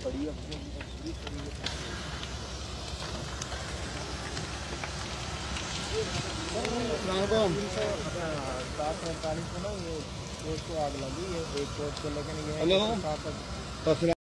पड़ी है। सात 45 में ना ये कोच को आग लगी है, एक कोच को, लेकिन ये